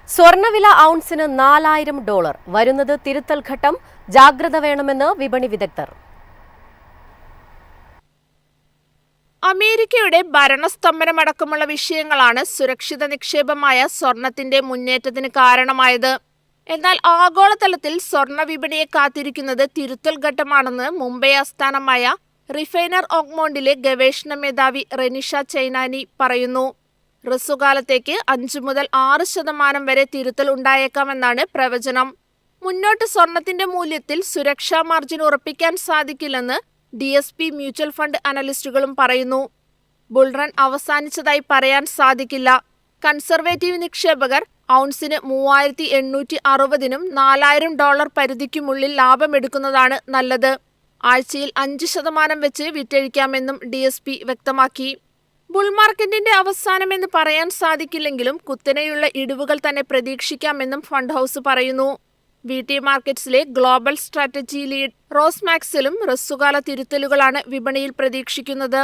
സ്വർണ്ണവില ഔൺസിന് $4000 വരുന്നത് തിരുത്തൽ ഘട്ടം, ജാഗ്രത വേണമെന്ന് വിപണി വിദഗ്ധർ. അമേരിക്കയുടെ ഭരണസ്തംഭനമടക്കമുള്ള വിഷയങ്ങളാണ് സുരക്ഷിത നിക്ഷേപമായ സ്വർണത്തിന്റെ മുന്നേറ്റത്തിന് കാരണമായത്. എന്നാൽ ആഗോളതലത്തിൽ സ്വർണ്ണ വിപണിയെ കാത്തിരിക്കുന്നത് തിരുത്തൽ ഘട്ടമാണെന്ന് മുംബൈ ആസ്ഥാനമായ റിഫൈനർ ഓഗ്മോണ്ടിലെ ഗവേഷണ മേധാവി റെനിഷ ചൈനാനി പറയുന്നു. ഹ്രസ്വകാലത്തേക്ക് 5 മുതൽ 6% വരെ തിരുത്തൽ ഉണ്ടായേക്കാമെന്നാണ് പ്രവചനം. മുന്നോട്ട് സ്വർണത്തിന്റെ മൂല്യത്തിൽ സുരക്ഷാ മാർജിൻ ഉറപ്പിക്കാൻ സാധിക്കില്ലെന്ന് DSP മ്യൂച്വൽ ഫണ്ട് അനലിസ്റ്റുകളും പറയുന്നു. ബുൾറൺ അവസാനിച്ചതായി പറയാൻ സാധിക്കില്ല. കൺസർവേറ്റീവ് നിക്ഷേപകർ ഔൺസിന് 3860-നും $4000 പരിധിക്കുമുള്ളിൽ ലാഭമെടുക്കുന്നതാണ് നല്ലത്. ആഴ്ചയിൽ 5% വെച്ച് വിറ്റഴിക്കാമെന്നും DSP വ്യക്തമാക്കി. ബുൾ മാർക്കറ്റിന്റെ അവസാനമെന്ന് പറയാൻ സാധിക്കില്ലെങ്കിലും കുത്തനെയുള്ള ഇടിവുകൾ തന്നെ പ്രതീക്ഷിക്കാമെന്നും ഫണ്ട് ഹൗസ് പറയുന്നു. VT മാർക്കറ്റ്സിലെ ഗ്ലോബൽ സ്ട്രാറ്റജി ലീഡ് റോസ് മാക്സലും ഹ്രസ്വകാല തിരുത്തലുകളാണ് വിപണിയിൽ പ്രതീക്ഷിക്കുന്നത്.